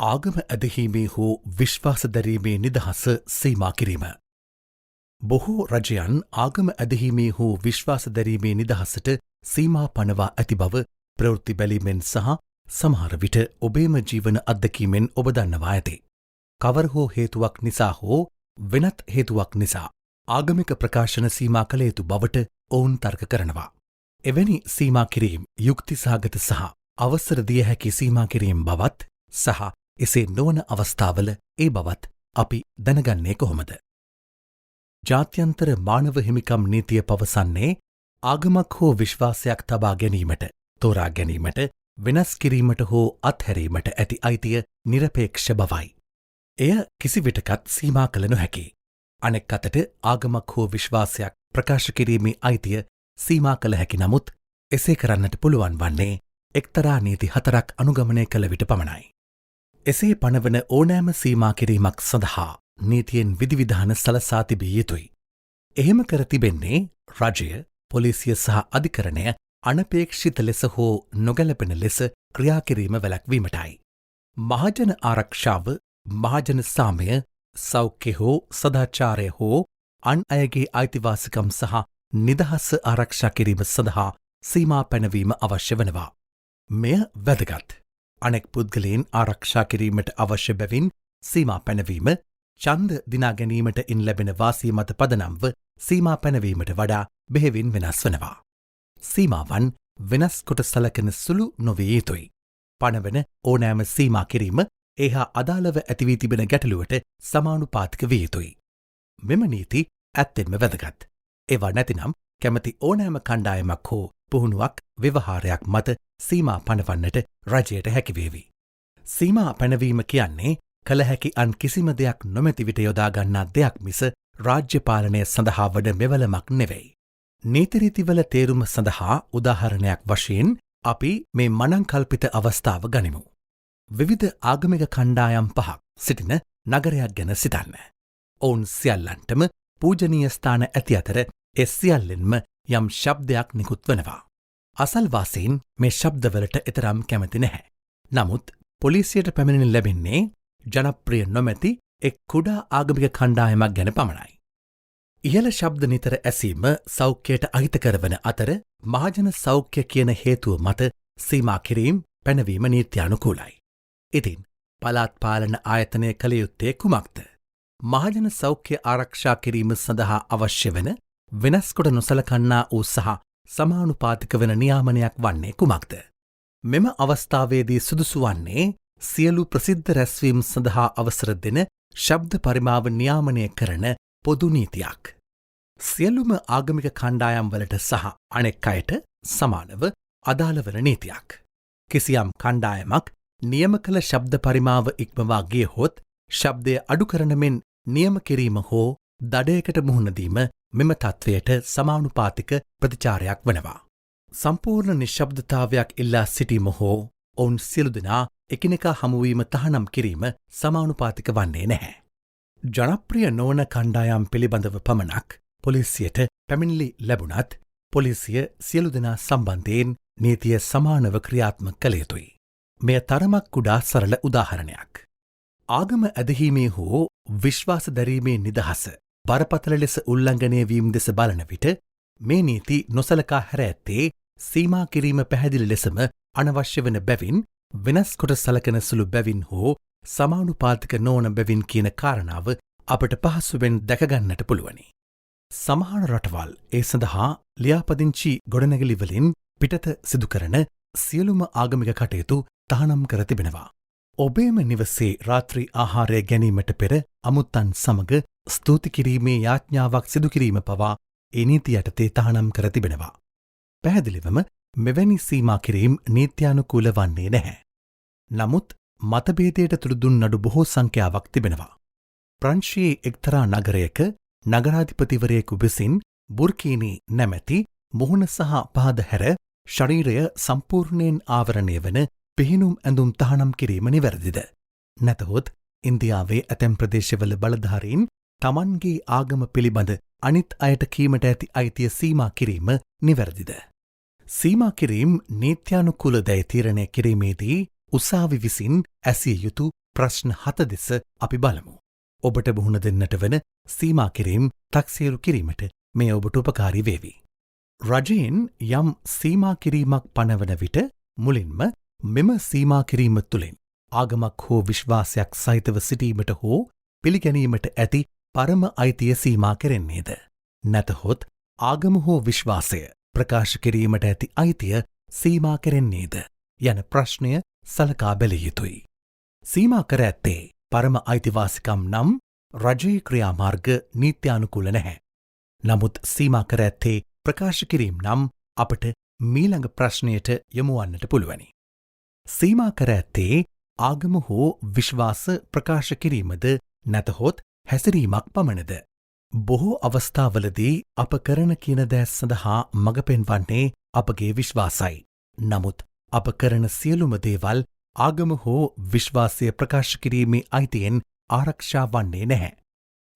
ආගම ඇදහීමේ හෝ විශ්වාස දැරීමේ නිදහස සීමා කිරීම. බොහෝ රජයන් ආගම ඇදහීමේ හෝ විශ්වාස දැරීමේ නිදහසට සීමා පනවා ඇති බව ප්‍රවෘත්ති බැලීමෙන් සහ සමහර විට ඔබේම ජීවන අත්දැකීමෙන් ඔබ දන්නවා ඇති. කවර හෝ හේතුවක් නිසා හෝ වෙනත් හේතුවක් නිසා ආගමික ප්‍රකාශන සීමා කළ යුතු බවට ඔවුන් තර්ක කරනවා. එවැනි සීමා කිරීම යුක්ති සහගත සහ අවසර දිය හැකි සීමා කිරීම බවත් සහ එසේ නොවන අවස්ථාවල ඒ බවත් අපි දැනගන්නේ කොහොමද? ජාත්‍යන්තර මානව හිමිකම් නීතිය පවසන්නේ ආගමක් හෝ විශ්වාසයක් තබා ගැනීමට, තෝරා ගැනීමට, වෙනස් කිරීමට හෝ අත්හැරීමට ඇති අයිතිය නිරපේක්ෂ බවයි. එය කිසිවිටකත් සීමා කළ නොහැකි. අනෙක් අතට ආගමක් හෝ විශ්වාසයක් ප්‍රකාශ කිරීමේ අයිතිය සීමා කළ හැකි නමුත් එසේ කරන්නට පුළුවන් වන්නේ එක්තරා නීති 4ක් අනුගමනය කළ විට පමණයි. එසේ පනවන ඕනෑම සීමා කිරීමක් සඳහා නීතියෙන් විධිවිධාන සලසා තිබිය යුතුයි. එහෙම කර තිබෙන්නේ රජය, පොලිසිය සහ අධිකරණය අනපේක්ෂිත ලෙස හෝ නොගැලපෙන ලෙස ක්‍රියාකිරීම වැළැක්වීමටයි. මහජන ආරක්ෂාව, මහජන සාමය, සෞඛ්‍ය හෝ සදාචාරය හෝ අන් අයගේ අයිතිවාසිකම් සහ නිදහස ආරක්ෂා කිරීම සඳහා සීමා පැනවීම අවශ්‍ය වනවා. මෙය වැදගත්. අනෙක් පුද්ගලයන් ආරක්ෂා කිරීමට අවශ්‍ය බැවින් සීමා පැනවීම ඡන්ද දිනා ගැනීමට ඉන් ලැබෙන වාසිය මත පදනම්ව සීමා පැනවීමට වඩා බෙහෙවින් වෙනස් වනවා. සීමාවන් වෙනස් කොට සලකන සුළු නොවිය යුතුයි. පනවන ඕනෑම සීමා කිරීම ඒහා අදාළව ඇතිවී තිබෙන ගැටලුවට සමානුපාතික විය යුතුයි. මෙම නීති ඇත්තෙන්ම වැදගත්. ඒවා නැතිනම් කැමති ඕනෑම කණ්ඩායමක් හෝ පුහුණුවක් ව්‍යවහාරයක් මත සීමා පනවන්නට රජයට හැකිවේවි. සීමා පැනවීම කියන්නේ කළ හැකි අන් කිසිම දෙයක් නොමැති විට යොදාගන්නා දෙයක් මිස රාජ්‍ය පාලනය සඳහා වඩ මෙවලමක් නෙවෙයි. නීතිරීතිවල තේරුම සඳහා උදාහරණයක් වශයෙන් අපි මේ මනංකල්පිත අවස්ථාව ගනිමු. විවිධ ආගමික කණ්ඩායම් 5ක් සිටින නගරයක් ගැන සිතන්න. ඔවුන් සියල්ලන්ටම පූජනීය ස්ථාන ඇති අතර ඒ සියල්ලෙන්ම යම් ශබ්දයක් නිකුත් වනවා. අසල්වාසීන් මේ ශබ්දවලට එතරම් කැමති නැහැ. නමුත් පොලිසියට පැමිණෙන ලැබෙන්නේ ජනප්‍රිය නොමැති එක් කුඩා ආගමික කණ්ඩායමක් ගැන පමණයි. ඉහළ ශබ්ද නිතර ඇසීම සෞඛ්‍යයට අහිතකර වන අතර මහජන සෞඛ්‍ය කියන හේතුව මත සීමා කිරීම පැනවීම නීත්‍යානුකූලයි. ඉතින් පළාත් පාලන ආයතනය කළ යුත්තේ කුමක්ද? මහජන සෞඛ්‍ය ආරක්ෂා කිරීම සඳහා අවශ්‍ය වන වෙනස් කොට නොසලකන්නා වූ සහ සමානුපාතික වන නියාමනයක් වන්නේ කුමක්ද? මෙම අවස්ථාවේදී සුදුසු වන්නේ සියලු ප්‍රසිද්ධ රැස්වීම් සඳහා අවසර දෙන ශබ්ද පරිමාව නියාමනය කරන පොදු නීතියක්. සියලුම ආගමික කණ්ඩායම් වලට සහ අනෙක් අයට සමානව අදාළ වන නීතියක්. කිසියම් කණ්ඩායමක් නියම කළ ශබ්ද පරිමාව ඉක්මවා ගියහොත් ශබ්දය අඩු කරන මෙන් නියම කිරීම හෝ දඩයකට මුහුණ දීම මෙම තත්ත්වයට සමානුපාතික ප්‍රතිචාරයක් වනවා. සම්පූර්ණ නිශ්ශබ්දතාවයක් ඉල්ලා සිටීම හෝ ඔවුන් සියලු දෙනා එකිනෙකා හමුවීම තහනම් කිරීම සමානුපාතික වන්නේ නැහැ. ජනප්‍රිය නොවන කණ්ඩායම් පිළිබඳව පමණක් පොලිසියට පැමිණිලි ලැබුණත් පොලිසිය සියලු දෙනා සම්බන්ධයෙන් නීතිය සමානව ක්‍රියාත්මක කළ යුතුයි. මෙය තරමක් කුඩා සරල උදාහරණයක්. ආගම ඇදහීමේ හෝ විශ්වාස දැරීමේ නිදහස බරපතල ලෙස උල්ලංඝනය වීම දෙස බලන විට මේ නීති නොසලකා හැර ඇත්තේ සීමා කිරීම පැහැදිලි ලෙසම අනවශ්‍ය වන බැවින්, වෙනස් කොට සලකන සුළු බැවින් හෝ සමානුපාතික නොවන බැවින් කියන කාරණාව අපට පහසුවෙන් දැකගන්නට පුළුවනි. සමහර රටවල් ඒ සඳහා ලියාපදිංචි ගොඩනැගිලිවලින් පිටත සිදු කරන සියලුම ආගමික කටයුතු තහනම් කර තිබෙනවා. ඔබේම නිවසේ රාත්‍රී ආහාරය ගැනීමට පෙර අමුත්තන් සමග ස්තුති කිරීමේ යාඥාවක් සිදු කිරීම පවා ඒ නීති යටතේ තහනම් කර තිබෙනවා. පැහැදිලිවම මෙවැනි සීමා කිරීම නීත්‍යානුකූල වන්නේ නැහැ. නමුත් මතභේදයට තුඩුදුන් නඩු බොහෝ සංඛ්‍යාවක් තිබෙනවා. ප්‍රංශයේ එක්තරා නගරයක නගරාධිපතිවරයෙකු විසින් බුර්කීනි නැමැති මුහුණ සහ පහද හැර ශරීරය සම්පූර්ණයෙන් ආවරණය වන පිහිනුම් ඇඳුම් තහනම් කිරීම නිවැරදිද? නැතහොත් ඉන්දියාවේ ඇතැම් ප්‍රදේශවල බලධාරීන් තමන්ගේ ආගම පිළිබඳ අනිත් අයට කීමට ඇති අයිතිය සීමා කිරීම නිවැරදිද? සීමා කිරීම නීත්‍යානුකූල දැයි තීරණය කිරීමේදී උසාවි විසින් ඇසිය යුතු ප්‍රශ්න 7 දෙස අපි බලමු. ඔබට මුහුණ දෙන්නට වන සීමා කිරීම් තක්සේරු කිරීමට මේ ඔබට උපකාරී වේවි. රජයෙන් යම් සීමා කිරීමක් පනවන විට මුලින්ම මෙම සීමා කිරීම තුළින් ආගමක් හෝ විශ්වාසයක් සහිතව සිටීමට හෝ පිළිගැනීමට ඇති පරම අයිතිය සීමා කෙරෙන්නේද? නැතහොත් ආගම හෝ විශ්වාසය ප්‍රකාශ කිරීමට ඇති අයිතිය සීමා කෙරෙන්නේද? යන ප්‍රශ්නය සලකා බැලිය යුතුයි. සීමා කර ඇත්තේ පරම අයිතිවාසිකම් නම් රජයේ ක්‍රියාමාර්ග නීත්‍යානුකූල නැහැ. නමුත් සීමා කර ඇත්තේ ප්‍රකාශ කිරීම් නම් අපට මීළඟ ප්‍රශ්නයට යොමුවන්නට පුළුවනි. සීමා කර ඇත්තේ ආගම හෝ විශ්වාස ප්‍රකාශ කිරීමද නැතහොත් හැසිරීමක් පමණද? බොහෝ අවස්ථාවලදී අප කරන කියන දෑ සඳහා මඟ පෙන්වන්නේ අපගේ විශ්වාසයි. නමුත් අප කරන සියලුම දේවල් ආගම හෝ විශ්වාසය ප්‍රකාශ කිරීමේ අයිතියෙන් ආරක්ෂා වන්නේ නැහැ.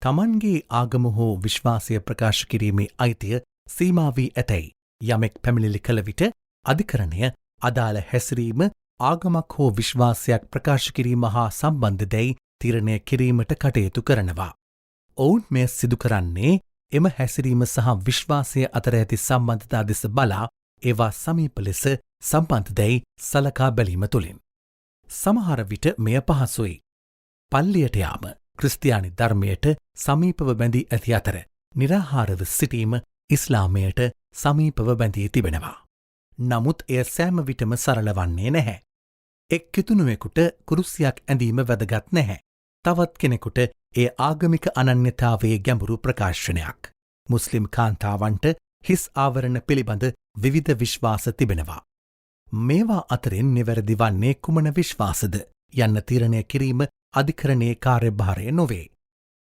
තමන්ගේ ආගම හෝ විශ්වාසය ප්‍රකාශ කිරීමේ අයිතිය සීමා වී ඇතැයි යමෙක් පැමිණිලි කළ විට අධිකරණය අදාළ හැසිරීම ආගමක් හෝ විශ්වාසයක් ප්‍රකාශ කිරීම හා සම්බන්ධදැයි තීරණය කිරීමට කටයුතු කරනවා. ඔවුන් මෙය සිදු කරන්නේ එම හැසිරීම සහ විශ්වාසය අතර ඇති සම්බන්ධතා දෙස බලා ඒවා සමීප ලෙස සම්බන්ධදැයි සලකා බැලීම තුළින්. සමහර විට මෙය පහසුයි. පල්ලියට යාම ක්‍රිස්තියානි ධර්මයට සමීපව බැඳී ඇති අතර නිරාහාරව සිටීම ඉස්ලාමයට සමීපව බැඳී තිබෙනවා. නමුත් එය සෑම විටම සරල වන්නේ නැහැ. එක් කිතුනුවෙකුට කුරුසියක් ඇඳීම වැදගත් නැහැ. තවත් කෙනෙකුට ඒ ආගමික අනන්‍යතාවයේ ගැඹුරු ප්‍රකාශනයක්. මුස්ලිම් කාන්තාවන්ට හිස් ආවරණ පිළිබඳ විවිධ විශ්වාස තිබෙනවා. මේවා අතරින් නිවැරදි වන්නේ කුමන විශ්වාසද යන්න තීරණය කිරීම අධිකරණයේ කාර්යභාරය නොවේ.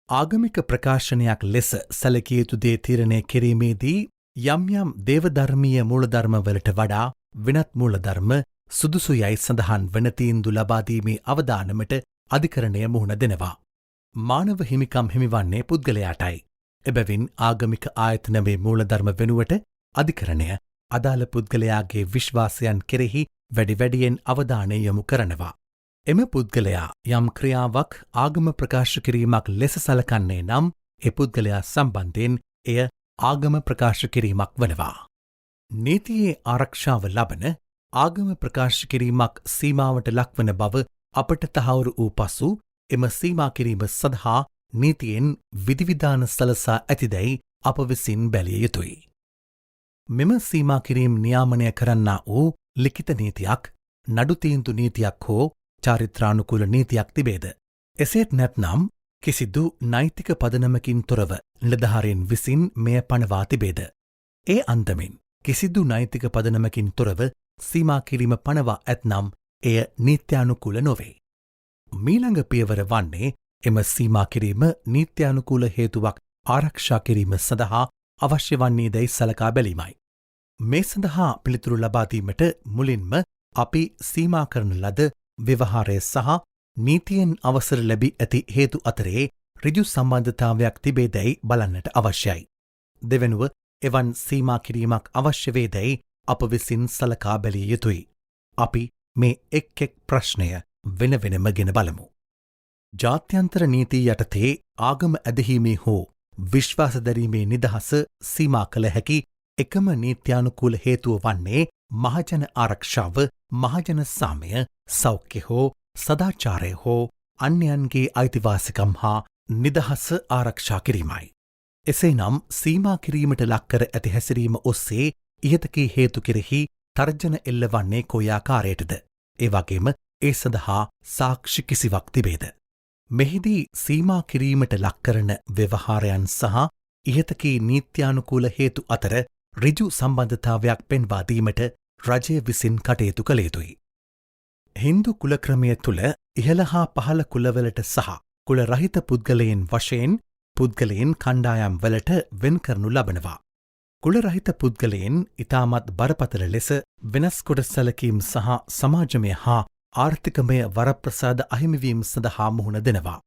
ආගමික ප්‍රකාශනයක් ලෙස සැලකිය යුතු දේ තීරණය කිරීමේදී යම් යම් දේවධර්මීය මූලධර්මවලට වඩා වෙනත් මූලධර්ම සුදුසු යයි සඳහන් වන තීන්දුව ලබා දීමේ අවදානමට අධිකරණය මුහුණ දෙනවා. මානව හිමිකම් හිමිවන්නේ පුද්ගලයාටයි. එබැවින් ආගමික ආයතනවේ මූලධර්ම වෙනුවට අධිකරණය අදාළ පුද්ගලයාගේ විශ්වාසයන් කෙරෙහි වැඩිවැඩියෙන් අවධානය යොමු කරනවා. එම පුද්ගලයා යම් ක්‍රියාවක් ආගම ප්‍රකාශ කිරීමක් ලෙස සලකන්නේ නම් ඒ පුද්ගලයා සම්බන්ධයෙන් එය ආගම ප්‍රකාශ කිරීමක් වනවා. නීතියේ ආරක්ෂාව ලබන ආගම ප්‍රකාශ කිරීමක් සීමාවට ලක්වන බව අපට තහවුරු වූ පසු එම සීමා කිරීම සඳහා නීතියෙන් විධිවිධාන සලසා ඇතිදැයි අප විසින් බැලිය යුතුයි. මෙම සීමා කිරීම් නියාමනය කරන්නා වූ ලිඛිත නීතියක්, නඩු තීන්දු නීතියක් හෝ චාරිත්‍රානුකූල නීතියක් තිබේද? එසේත් නැත්නම් කිසිදු නෛතික පදනමකින් තොරව නිලධාරීන් විසින් මෙය පනවා තිබේද? ඒ අන්දමින් කිසිදු නෛතික පදනමකින් තොරව සීමා කිරීම පනවා ඇත්නම් එය නීත්‍යානුකූල නොවේ. මීළඟ පියවර වන්නේ එම සීමා කිරීම නීත්‍යානුකූල හේතුවක් ආරක්ෂා කිරීම සඳහා අවශ්‍ය වන්නේ දැයි සලකා බැලීමයි. මේ සඳහා පිළිතුරු ලබා දීමට මුලින්ම අපි සීමා කරන ලද ව්‍යවහාරය සහ නීතියෙන් අවසර ලැබී ඇති හේතු අතරේ ඍජු සම්බන්ධතාවයක් තිබේදැයි බලන්නට අවශ්‍යයි. දෙවනුව එවන් සීමා කිරීමක් අවශ්‍ය වේදැයි අප විසින් සලකා බැලිය යුතුයි. අපි මේ එක් ප්‍රශ්නය වෙන වෙනම ගෙන බලමු. ජාත්‍යන්තර නීතිය යටතේ ආගම ඇදහීමේ හෝ විශ්වාස දැරීමේ නිදහස සීමා කළ හැකි එකම නීත්‍යානුකූල හේතුව වන්නේ මහජන ආරක්ෂාව, මහජන සාමය, සෞඛ්‍ය හෝ සදාචාරය හෝ අන්‍යයන්ගේ අයිතිවාසිකම් හා නිදහස ආරක්ෂා කිරීමයි. එසේනම් සීමා කිරීමට ලක්කර ඇති හැසිරීම ඔස්සේ ඉහතකී හේතු කෙරෙහි තර්ජන එල්ලවන්නේ කොයාකාරයටද? ඒවගේම ඒ සඳහා සාක්ෂි කිසිවක් තිබේද? මෙහිදී සීමා කිරීමට ලක්කරන ව්‍යවහාරයන් සහ ඉහතකී නීත්‍යානුකූල හේතු අතර ඍජු සම්බන්ධතාවයක් පෙන්වා දීමට රජය විසින් කටයුතු කළ යුතුයි. හින්දු කුලක්‍රමය තුළ ඉහළ හා පහළ කුලවලට සහ කුල රහිත පුද්ගලයන් වශයෙන් පුද්ගලයන් කණ්ඩායම් වලට වෙන් කරනු ලබනවා. කුල රහිත පුද්ගලයන් ඉතාමත් බරපතල ලෙස වෙනස් කොට සැලකීම් සහ සමාජමය හා ආර්ථිකමය වරප්‍රසාද අහිමිවීම සඳහා මුහුණ දෙනවා.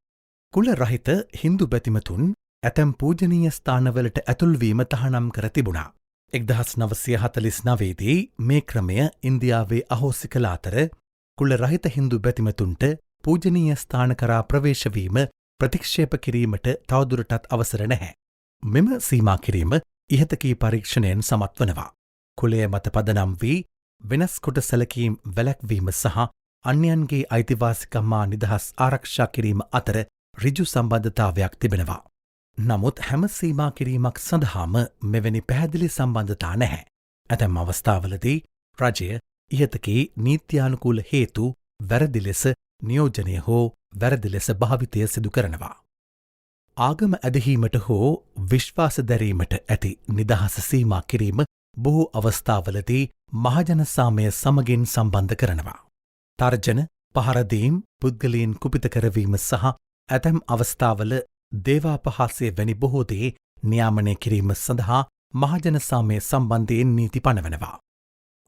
කුල රහිත හින්දු බැතිමතුන් ඇතැම් පූජනීය ස්ථානවලට ඇතුල්වීම තහනම් කර තිබුණා. 1949 දී මේ ක්‍රමය ඉන්දියාවේ අහෝසි කළ අතර කුල රහිත හින්දු බැතිමතුන්ට පූජනීය ස්ථාන කරා ප්‍රවේශවීම ප්‍රතික්ෂේප කිරීමට තවදුරටත් අවසර නැහැ. මෙම සීමා කිරීම ඉහතකී පරීක්ෂණයෙන් සමත් වනවා. කුලය මත පදනම් වී වෙනස් කොට සැලකීම් වැළැක්වීම සහ අන්‍යයන්ගේ අයිතිවාසිකම්මා නිදහස් ආරක්ෂා කිරීම අතර ඍජු සම්බන්ධතාවයක් තිබෙනවා. නමුත් හැම සීමා කිරීමක් සඳහාම මෙවැනි පැහැදිලි සම්බන්ධතා නැහැ. ඇතැම් අවස්ථාවලදී රජය ඉහතකී නීත්‍යානුකූල හේතු වැරදි ලෙස නියෝජනය හෝ වැරදි ලෙස භාවිතය සිදු කරනවා. ආගම ඇදහීමට හෝ විශ්වාස දැරීමට ඇති නිදහස සීමා කිරීම බොහෝ අවස්ථාවලදී මහජන සාමය සමගින් සම්බන්ධ කරනවා. තර්ජන, පහරදීම්, පුද්ගලයන් කුපිත කරවීම සහ ඇතැම් අවස්ථාවල දේවාපහාසය වැනි බොහෝ දේ නියාමනය කිරීම සඳහා මහජන සාමය සම්බන්ධයෙන් නීති පනවනවා.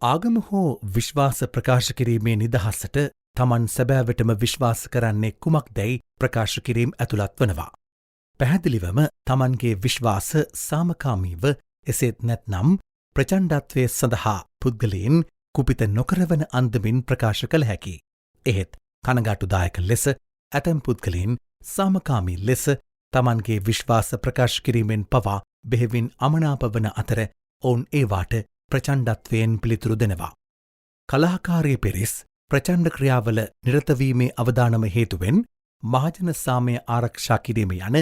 ආගම හෝ විශ්වාස ප්‍රකාශ කිරීමේ නිදහසට තමන් සැබෑවටම විශ්වාස කරන්නේ කුමක්දැයි ප්‍රකාශ කිරීම ඇතුළත් වනවා. පැහැදිලිවම තමන්ගේ විශ්වාස සාමකාමීව එසේත් නැත්නම් ප්‍රචණ්ඩත්වය සඳහා පුද්ගලයන් කුපිත නොකරවන අන්දමින් ප්‍රකාශ කළ හැකි. එහෙත් කනගාටුදායක ලෙස ඇතැම් පුද්ගලයන් සාමකාමී ලෙස තමන්ගේ විශ්වාස ප්‍රකාශ කිරීමෙන් පවා බෙහෙවින් අමනාප වන අතර ඔවුන් ඒවාට ප්‍රචණ්ඩත්වයෙන් පිළිතුරු දෙනවා. කලහකාරී පිරිස් ප්‍රචණ්ඩ ක්‍රියාවල නිරතවීමේ අවදානම හේතුවෙන් මහජන සාමය ආරක්ෂා කිරීම යන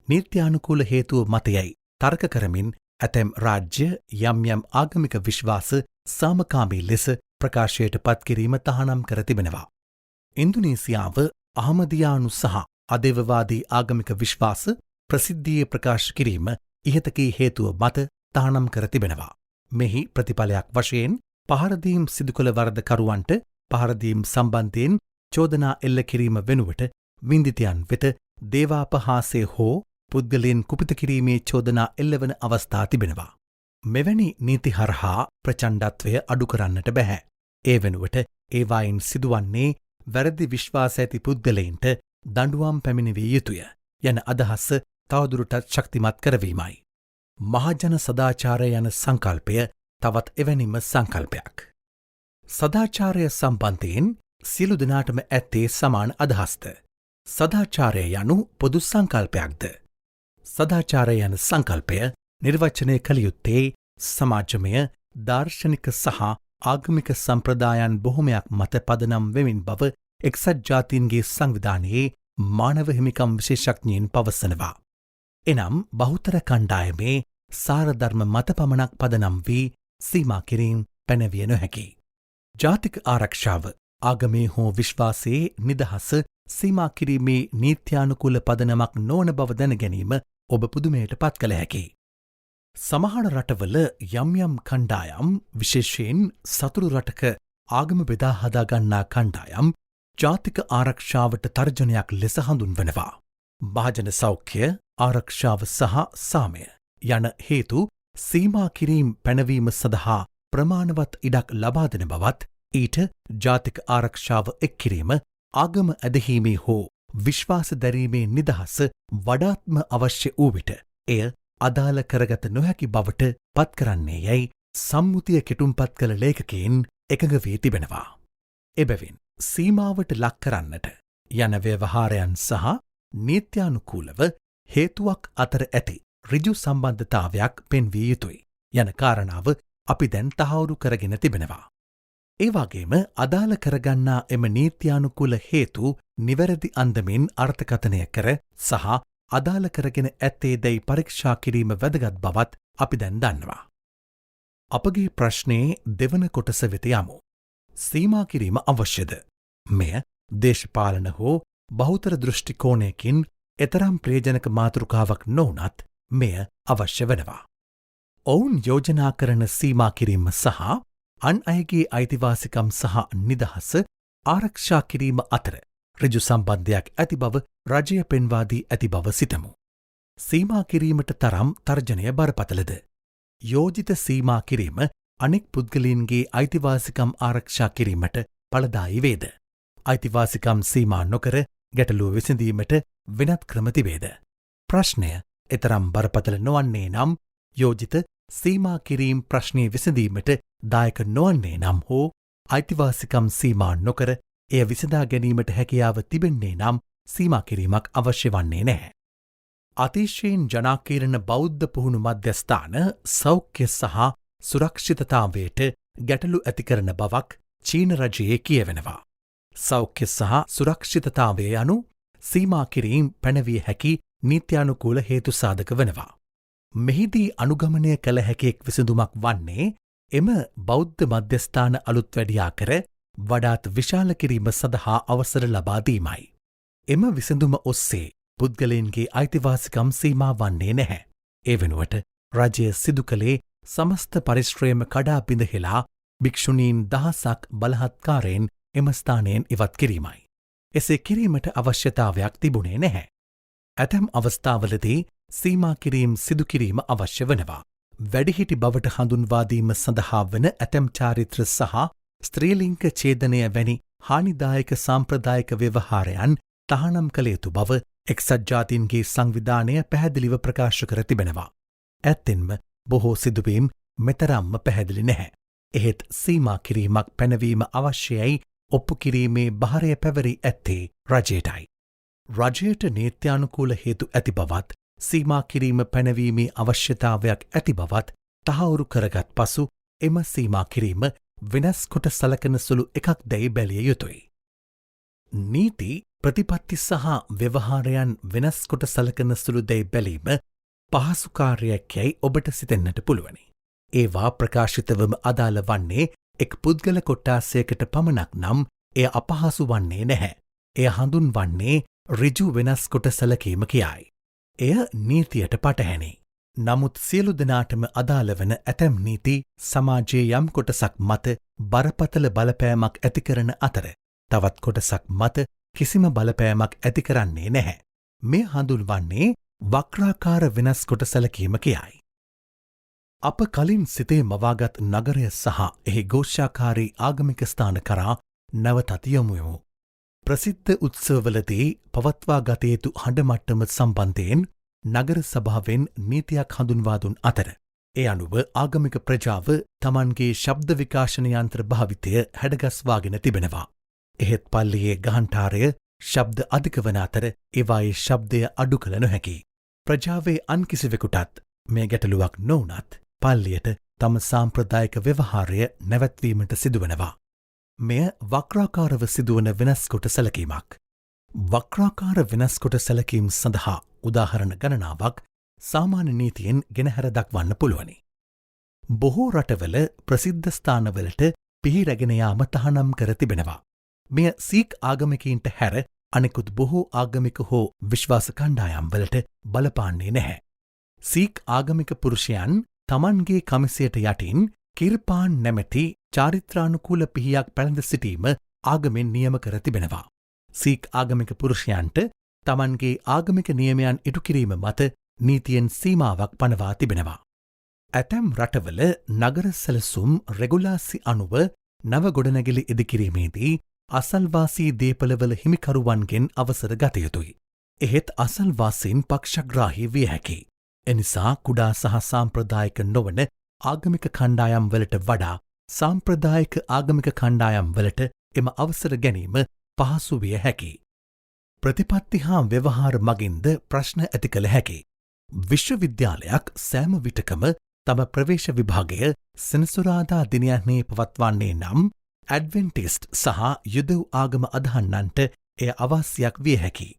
නීත්‍යානුකූල හේතුව මතයයි තර්ක කරමින් ඇතැම් රාජ්‍ය යම් යම් ආගමික විශ්වාස සාමකාමී ලෙස ප්‍රකාශයට පත්කිරීම තහනම් කර තිබෙනවා. ඉන්දුනීසියාව අහමදියානු සහ අදේවවාදී ආගමික විශ්වාස ප්‍රසිද්ධියේ ප්‍රකාශ කිරීම ඉහතකී හේතුව මත තහනම් කර තිබෙනවා. මෙහි ප්‍රතිඵලයක් වශයෙන් පහරදීම් සිදුකළ වරදකරුවන්ට පහරදීම් සම්බන්ධයෙන් චෝදනා එල්ල කිරීම වෙනුවට වින්දිතයන් වෙත දේවාපහාසය හෝ පුද්ගලයන් කුපිත කිරීමේ චෝදනා එල්ලවන අවස්ථා තිබෙනවා. මෙවැනි නීති හරහා ප්‍රචණ්ඩත්වය අඩු කරන්නට බැහැ. ඒ වෙනුවට ඒවායින් සිදුවන්නේ වැරදි විශ්වාස ඇති පුද්ගලයින්ට දඬුවම් පැමිණිවිය යුතුය යන අදහස තවදුරටත් ශක්තිමත් කරවීමයි. මහජන සදාචාරය යන සංකල්පය තවත් එවැනිම සංකල්පයක්. සදාචාරය සම්බන්ධයෙන් සියලු දෙනාටම ඇත්තේ සමාන අදහස්ද. සදාචාරය යනු පොදු සංකල්පයක්ද. සදාචාරය යන සංකල්පය නිර්වචනය කළ යුත්තේ සමාජමය, දාර්ශනික සහ ආගමික සම්ප්‍රදායන් බොහොමයක් මත පදනම් වෙමින් බව එක්සත් ජාතීන්ගේ සංවිධානයේ මානව හිමිකම් විශේෂඥයින් පවසනවා. එනම් බහුතර කණ්ඩායමේ සාරධර්ම මත පමණක් පදනම් වී සීමා කිරීම් පැනවිය නොහැකි. ජාතික ආරක්ෂාව ආගමේ හෝ විශ්වාසයේ නිදහස සීමා කිරීමේ නීත්‍යානුකූල පදනමක් නොවන බව දැන ගැනීම ඔබ පුදුමයට පත් කළ හැකි. සමහර රටවල යම් යම් කණ්ඩායම් විශේෂයෙන් සතුරු රටක ආගම බෙදා හදාගන්නා කණ්ඩායම් ජාතික ආරක්ෂාවට තර්ජනයක් ලෙස හඳුන්වනවා. මහජන සෞඛ්‍ය, ආරක්ෂාව සහ සාමය යන හේතු සීමා කිරීම් පැනවීම සඳහා ප්‍රමාණවත් ඉඩක් ලබා දෙන බවත් ඊට ජාතික ආරක්ෂාව එක්කිරීම ආගම ඇදහීමේ හෝ විශ්වාස දැරීමේ නිදහස වඩාත්ම අවශ්‍ය වූ විට එය අදාළ කරගත නොහැකි බවට පත්කරන්නේ යැයි සම්මුතිය කෙටුම්පත් කළ ලේඛකයින් එකඟ වී තිබෙනවා. එබැවින් සීමාවට ලක් කරන්නට යන ව්‍යවහාරයන් සහ නීත්‍යානුකූලව හේතුවක් අතර ඇති ඍජු සම්බන්ධතාවයක් පෙන්විය යුතුයි යන කාරණාව අපි දැන් තහවුරු කරගෙන තිබෙනවා. ඒ වගේම අදාළ කරගන්නා එම නීත්‍යානුකූල හේතු නිවැරදි අන්දමින් අර්ථකථනය කර සහ අදාළ කරගෙන ඇත්තේ දැයි පරීක්ෂා කිරීම වැදගත් බවත් අපි දැන් දන්නවා. අපගේ ප්‍රශ්නයේ දෙවන කොටස වෙත යමු. සීමා කිරීම අවශ්‍යද? මෙය දේශපාලන හෝ බහුතර දෘෂ්ටිකෝණයකින් එතරම් ප්‍රයෝජනක මාතෘකාවක් නොවුනත් මෙය අවශ්‍ය වෙනවා. ඔවුන් යෝජනා කරන සීමා කිරීම සහ අන් අයගේ අයිතිවාසිකම් සහ නිදහස ආරක්ෂා කිරීම අතර ඍජු සම්බන්ධයක් ඇති බව රජය පෙන්වා දී ඇති බව සිතමු. සීමා කිරීමට තරම් තර්ජනය බරපතලද? යෝජිත සීමා කිරීම අනෙක් පුද්ගලයන්ගේ අයිතිවාසිකම් ආරක්ෂා කිරීමට ඵලදායී වේද? අයිතිවාසිකම් සීමා නොකර ගැටලුව විසඳීමට වෙනත් ක්‍රම තිබේද? ප්‍රශ්නය එතරම් බරපතල නොවන්නේ නම් යෝජිත සීමා කිරීම් ප්‍රශ්නය විසඳීමට දායක නොවන්නේ නම් හෝ අයිතිවාසිකම් සීමා නොකර එය විසඳා ගැනීමට හැකියාව තිබෙන්නේ නම් සීමා කිරීමක් අවශ්‍ය වන්නේ නැහැ. අතිශයෙන් ජනාකීර්ණ බෞද්ධ පුහුණු මධ්‍යස්ථාන සෞඛ්‍ය සහ සුරක්ෂිතතාවයට ගැටලු ඇතිකරන බවක් චීන රජයේ කියවෙනවා. සෞඛ්‍ය සහ සුරක්ෂිතතාවය යනු සීමා කිරීම් පැනවිය හැකි නීත්‍යානුකූල හේතු සාධක වනවා. මෙහිදී අනුගමනය කළ හැකියෙක් විසඳුමක් වන්නේ එම බෞද්ධ මධ්‍යස්ථාන අලුත් වැඩියා කර වඩාත් විශාල කිරීම සඳහා අවසර ලබාදීමයි. එම විසඳුම ඔස්සේ පුද්ගලයන්ගේ අයිතිවාසිකම් සීමා වන්නේ නැහැ. ඒ වෙනුවට රජය සිදු කළේ සමස්ත පරිශ්‍රයම කඩා බිඳහෙලා භික්ෂුණීන් දහසක් බලහත්කාරයෙන් එම ස්ථානයෙන් ඉවත් කිරීමයි. එසේ කිරීමට අවශ්‍යතාවයක් තිබුණේ නැහැ. ඇතැම් අවස්ථාවලදී සීමා කිරීම් සිදු කිරීම අවශ්‍ය වනවා. වැඩිහිටි බවට හඳුන්වාදීම සඳහා වන ඇතැම් චාරිත්‍ර සහ ස්ත්‍රීලිංග ඡේදනය වැනි හානිදායක සාම්ප්‍රදායික ව්‍යවහාරයන් තහනම් කළ යුතු බව එක්සත් ජාතීන්ගේ සංවිධානය පැහැදිලිව ප්‍රකාශ කර තිබෙනවා. ඇත්තෙන්ම බොහෝ සිදුවීම් මෙතරම්ම පැහැදිලි නැහැ. එහෙත් සීමා කිරීමක් පැනවීම අවශ්‍යයි ඔප්පු කිරීමේ භාරය පැවරී ඇත්තේ රජයටයි. රජයට නීත්‍යානුකූල හේතු ඇති බවත් සීමා කිරීම පැනවීමේ අවශ්‍යතාවයක් ඇති බවත් තහවුරු කරගත් පසු එම සීමා කිරීම වෙනස් කොට සලකන සුළු එකක් දැයි බැලිය යුතුයි. නීති ප්‍රතිපත්ති සහ ව්‍යවහාරයන් වෙනස් කොට සලකන සුළු දැයි බැලීම පහසුකාර්යයක් යැයි ඔබට සිතෙන්නට පුළුවනි. ඒවා ප්‍රකාශිතවම අදාළ වන්නේ එක් පුද්ගල කොට්ටාසයකට පමණක් නම් එය අපහසු වන්නේ නැහැ. එය හඳුන්වන්නේ ඍජු වෙනස් කොට සැලකීම කියයි. එය නීතියට පටහැනි. නමුත් සියලු දෙනාටම අදාළ වන ඇතැම් නීති සමාජයේ යම් කොටසක් මත බරපතල බලපෑමක් ඇති කරන අතර තවත් කොටසක් මත කිසිම බලපෑමක් ඇති කරන්නේ නැහැ. මේ හඳුන්වන්නේ වක්‍රාකාර වෙනස් කොට සැලකීම කියයි. අප කලින් සිතේ මවාගත් නගරය සහ එහි ഘോഷාකාරී ආගමික ස්ථාන කරා නැවතත් යොමුවෙමු. ප්‍රසිද්ධ උත්සවවලදී පවත්වා ගත යුතු හඬමට්ටම සම්බන්ධයෙන් නගර සභාවෙන් නීතියක් හඳුන්වා දුන් අතර ඒ අනුව ආගමික ප්‍රජාව තමන්ගේ ශබ්ද විකාශන යන්ත්‍ර භාවිතය හැඩගස්වාගෙන තිබෙනවා. එහෙත් පල්ලියේ ගහන්ඨාරය ශබ්ද අධික වන අතර ඒවායේ ශබ්දය අඩු කළ නොහැකි. ප්‍රජාවේ අන් කිසිවෙකුටත් මේ ගැටලුවක් නොවුනත් පල්ලියට තම සාම්ප්‍රදායික ව්‍යවහාරය නැවැත්වීමට සිදුවනවා. මෙය වක්‍රාකාරව සිදුවන වෙනස්කොට සැලකීමක්. වක්‍රාකාර වෙනස්කොට සැලකීම් සඳහා උදාහරණ ගණනාවක් සාමාන්‍ය නීතියෙන් ගෙනහැර දක්වන්න පුළුවනි. බොහෝ රටවල ප්‍රසිද්ධ ස්ථානවලට පිහිරැගෙන යාම තහනම් කර තිබෙනවා. මෙය සීක් ආගමිකයින්ට හැර අනෙකුත් බොහෝ ආගමික හෝ විශ්වාස කණ්ඩායම් වලට බලපාන්නේ නැහැ. සීක් ආගමික පුරුෂයන් තමන්ගේ කමිසයට යටින් කිර්පාන් නැමැති චාරිත්‍රානුකූල පිහියක් පැළඳ සිටීම ආගමෙන් නියම කර තිබෙනවා. සීක් ආගමික පුරුෂයන්ට තමන්ගේ ආගමික නියමයන් ඉටු කිරීම මත නීතියෙන් සීමාවක් පනවා තිබෙනවා. ඇතැම් රටවල නගර සැලසුම් රෙගුලාසි අනුව නව ගොඩනැගිලි ඉදිකිරීමේදී අසල්වාසී දේපළවල හිමිකරුවන්ගෙන් අවසර ගත යුතුයි. එහෙත් අසල්වාසීන් පක්ෂග්‍රාහී විය හැකි. එනිසා කුඩා සහ සාම්ප්‍රදායික නොවන ආගමික කණ්ඩායම් වලට වඩා සාම්ප්‍රදායික ආගමික කණ්ඩායම් වලට එම අවසර ගැනීම පහසු විය හැකි. ප්‍රතිපත්ති හා ව්‍යවහාර මගින්ද ප්‍රශ්න ඇති කළ හැකි. විශ්වවිද්‍යාලයක් සෑම විටකම තම ප්‍රවේශ විභාගය සෙනසුරාදා දිනයන්හි පවත්වන්නේ නම් ඇඩ්වෙන්ටිස්ට් සහ යුදෙව් ආගම අදහන්නන්ට එය අවශ්‍යයක් විය හැකි.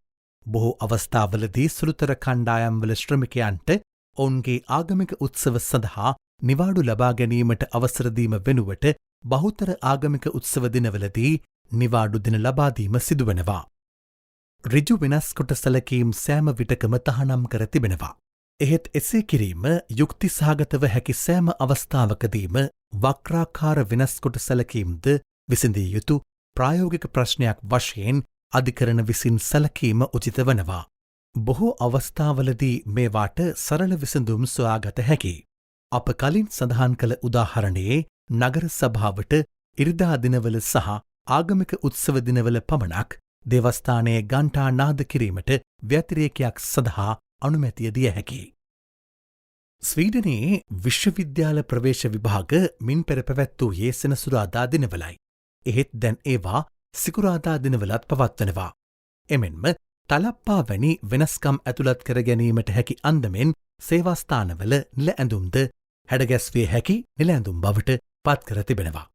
බොහෝ අවස්ථාවලදී සුළුතර කණ්ඩායම්වල ශ්‍රමිකයන්ට ඔවුන්ගේ ආගමික උත්සව සඳහා නිවාඩු ලබා ගැනීමට අවසරදීම වෙනුවට බහුතර ආගමික උත්සව දිනවලදී නිවාඩු දින ලබාදීම සිදුවනවා. ඍජු වෙනස්කොට සැලකීම් සෑම විටකම තහනම් කර තිබෙනවා. එහෙත් එසේ කිරීම යුක්ති සහගතව හැකි සෑම අවස්ථාවකදීම වක්‍රාකාර වෙනස්කොට සැලකීම්ද විසඳිය යුතු ප්‍රායෝගික ප්‍රශ්නයක් වශයෙන් අධිකරණ විසින් සැලකීම උචිත වනවා. බොහෝ අවස්ථාවලදී මේවාට සරල විසඳුම් සොයාගත හැකි. අප කලින් සඳහන් කළ උදාහරණයේ නගර සභාවට ඉරිදා දිනවල සහ ආගමික උත්සව දිනවල පමණක් දේවස්ථානයේ ගන්ටා නාද කිරීමට ව්‍යතිරේකයක් සඳහා අනුමැතිය දිය හැකි. ස්වීඩනයේ විශ්වවිද්‍යාල ප්‍රවේශ විභාග මින් පෙර පැවැත්වූයේ සෙනසුරාදා දිනවලයි. එහෙත් දැන් ඒවා සිකුරාදා දිනවලත් පවත්වනවා. එමෙන්ම තලප්පා වැනි වෙනස්කම් ඇතුළත් කර ගැනීමට හැකි අන්දමෙන් සේවාස්ථානවල නිල ඇඳුම්ද හැඩගැස්විය හැකි නිල ඇඳුම් බවට පත්කර තිබෙනවා.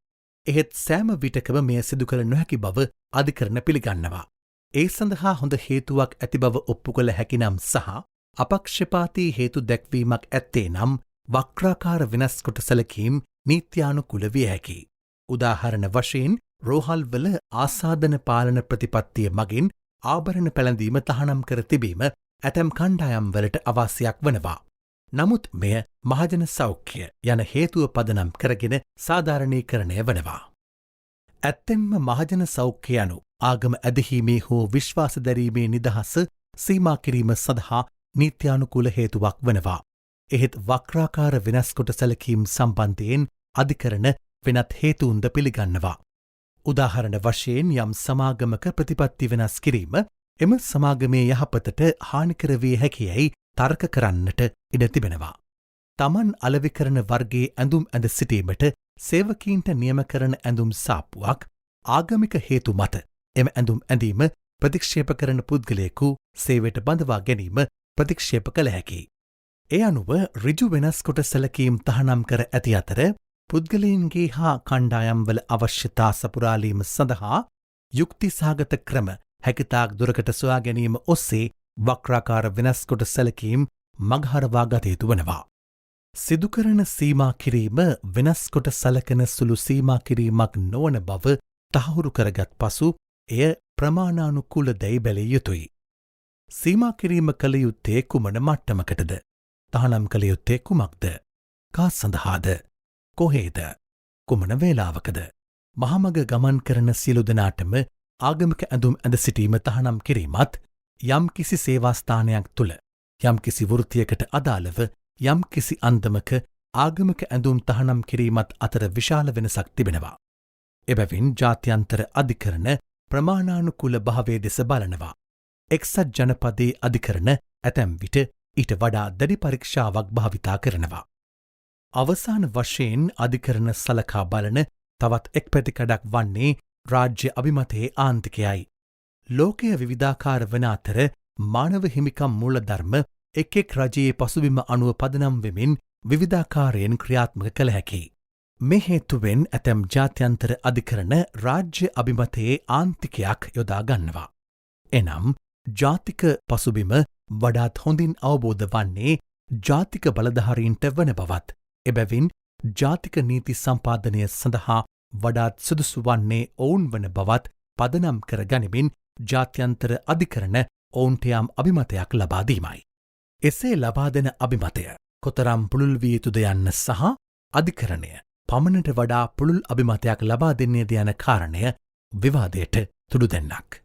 එහෙත් සෑම විටකම මෙය සිදු කළ නොහැකි බව අධිකරණ පිළිගන්නවා. ඒ සඳහා හොඳ හේතුවක් ඇති බව ඔප්පු කළ හැකිනම් සහ අපක්ෂපාතී හේතු දැක්වීමක් ඇත්තේ නම් වක්‍රාකාර වෙනස් කොට සැලකීම් නීත්‍යානුකූල විය හැකි. උදාහරණ වශයෙන් රෝහල්වල ආසාදන පාලන ප්‍රතිපත්තිය මගින් ආභරණ පැළඳීම තහනම් කර තිබීම ඇතැම් කණ්ඩායම්වලට අවශ්‍යයක් වනවා. නමුත් මෙය මහජන සෞඛ්‍ය යන හේතුව පදනම් කරගෙන සාධාරණීකරණය වනවා. ඇත්තෙන්ම මහජන සෞඛ්‍ය යනු ආගම ඇදහීමේ හෝ විශ්වාස දැරීමේ නිදහස සීමා කිරීම සඳහා නීත්‍යානුකූල හේතුවක් වනවා. එහෙත් වක්‍රාකාර වෙනස් කොට සැලකීම් සම්බන්ධයෙන් අධිකරණ වෙනත් හේතුන්ද පිළිගන්නවා. උදාහරණ වශයෙන් යම් සමාගමක ප්‍රතිපත්ති වෙනස් කිරීම එම සමාගමේ යහපතට හානිකර විය හැකියැයි තර්ක කරන්නට ඉඩ තිබෙනවා. තමන් අලෙවි කරන වර්ගයේ ඇඳුම් ඇඳ සිටීමට සේවකීන්ට නියම කරන ඇඳුම් සාප්පුවක් ආගමික හේතු මත එම ඇඳුම් ඇඳීම ප්‍රතික්ෂේප කරන පුද්ගලයෙකු සේවයට බඳවා ගැනීම ප්‍රතික්ෂේප කළ හැකි. ඒ අනුව ඍජු වෙනස් කොට සැලකීම් තහනම් කර ඇති අතර පුද්ගලයන්ගේ හා කණ්ඩායම්වල අවශ්‍යතා සපුරාලීම සඳහා යුක්තිසහගත ක්‍රම හැකිතාක් දුරකට සොයා ගැනීම ඔස්සේ වක්‍රාකාර වෙනස් කොට සැලකීම් මගහරවා ගත යුතු වනවා. සිදුකරන සීමා කිරීම වෙනස් කොට සලකන සුළු සීමා කිරීමක් නොවන බව තහවුරු කරගත් පසු එය ප්‍රමාණානුකූල දැයි බැලිය යුතුයි. සීමා කිරීම කළ යුත්තේ කුමන මට්ටමකටද? තහනම් කළ යුත්තේ කුමක්ද? කා සඳහාද? කොහේද? කුමන වේලාවකද? මහමග ගමන් කරන සියලු දෙනාටම ආගමික ඇඳුම් ඇඳ සිටීම තහනම් කිරීමත් යම් කිසි සේවාස්ථානයක් තුළ යම් කිසි වෘත්තියකට අදාළව යම් කිසි අන්දමක ආගමික ඇඳුම් තහනම් කිරීමත් අතර විශාල වෙනසක් තිබෙනවා. එබැවින් ජාත්‍යන්තර අධිකරණ ප්‍රමාණානුකූල භාවයේ දෙස බලනවා. එක්සත් ජනපදයේ අධිකරණ ඇතැම් විට ඊට වඩා දැඩි පරීක්ෂාවක් භාවිතා කරනවා. අවසාන වශයෙන් අධිකරණ සලකා බලන තවත් එක් පැතිකඩක් වන්නේ රාජ්‍ය අභිමතයේ ආන්තිකයයි. ලෝකය විවිධාකාර වන අතර මානව හිමිකම් මූලධර්ම එක් එක් රජයේ පසුබිම අනුව පදනම් වෙමින් විවිධාකාරයෙන් ක්‍රියාත්මක කළ හැකි. මේ හේතුවෙන් ඇතැම් ජාත්‍යන්තර අධිකරණ රාජ්‍ය අභිමතයේ ආන්තිකයක් යොදා ගන්නවා. එනම් ජාතික පසුබිම වඩාත් හොඳින් අවබෝධ වන්නේ ජාතික බලධාරීන්ට වන බවත්, එබැවින් ජාතික නීති සම්පාදනය සඳහා වඩාත් සුදුසු වන්නේ ඔවුන් වන බවත් පදනම් කර ගනිමින් ජාත්‍යන්තර අධිකරණ ඔවුන්ට යම් අභිමතයක් ලබා දීමයි. එසේ ලබා දෙන අභිමතය කොතරම් පුළුල් විය යුතුද යන්න සහ අධිකරණය පමණට වඩා පුළුල් අභිමතයක් ලබා දෙන්නේද යන කාරණය විවාදයට තුඩු දෙන්නක්.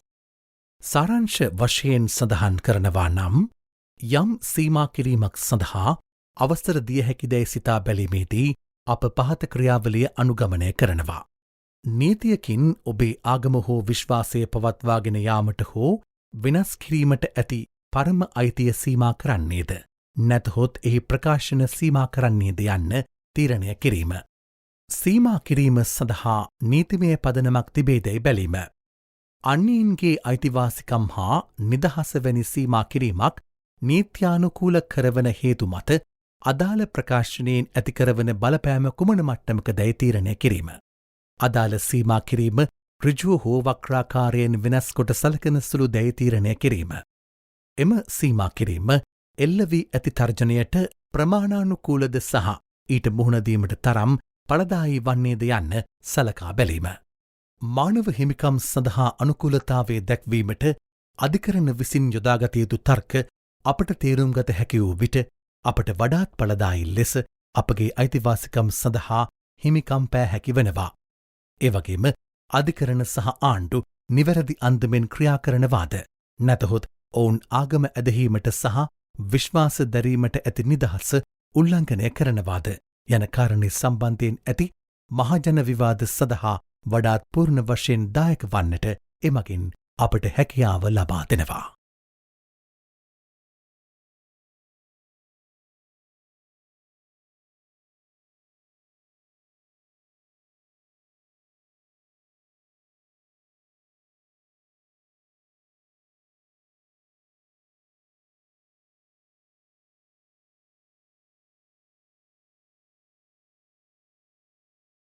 සාරාංශ වශයෙන් සඳහන් කරනවා නම් යම් සීමා කිරීමක් සඳහා අවසර දිය හැකිදැයි සිතා බැලීමේදී අප පහත ක්‍රියාවලිය අනුගමනය කරනවා. නීතියකින් ඔබේ ආගම හෝ විශ්වාසය පවත්වාගෙන යාමට හෝ වෙනස් කිරීමට ඇති පරම අයිතිය සීමා කරන්නේද? නැතහොත් එහි ප්‍රකාශන සීමා කරන්නේද යන්න තීරණය කිරීම. සීමා කිරීම සඳහා නීතිමය පදනමක් තිබේදැයි බැලීම. අන්‍යයින්ගේ අයිතිවාසිකම් හා නිදහස වැනි සීමා කිරීමක් නීත්‍යානුකූල කරවන හේතු මත අදාළ ප්‍රකාශනයෙන් ඇතිකරවන බලපෑම කුමන මට්ටමකදැයි තීරණය කිරීම. අදාළ සීමා කිරීම ඍජුව හෝ වක්‍රාකාරයෙන් වෙනස් කොට සලකන සුළු දැයි තීරණය කිරීම. එම සීමා කිරීම එල්ල වී ඇති තර්ජනයට ප්‍රමාණානුකූලද සහ ඊට මුහුණදීමට තරම් ඵලදායී වන්නේද යන්න සලකා බැලීම. මානව හිමිකම් සඳහා අනුකූලතාවය දැක්වීමට අධිකරණ විසින් යොදාගත යුතු තර්ක අපට තේරුම් ගත හැකි වූ විට අපට වඩාත් ඵලදායී ලෙස අපගේ අයිතිවාසිකම් සඳහා හිමිකම් පෑ හැකි වෙනවා. එවැගේම අධිකරණ සහ ආණ්ඩු නිවැරදි අන්දමෙන් ක්‍රියා කරනවාද? නැතහොත් ඔවුන් ආගම ඇදහීමට සහ විශ්වාස දැරීමට ඇති නිදහස උල්ලංඝනය කරනවාද යන කාරණේ සම්බන්ධයෙන් ඇති මහජන විවාද සඳහා වඩාත් පූර්ණ වශයෙන් දායක වන්නට එමගින් අපට හැකියාව ලබා දෙනවා.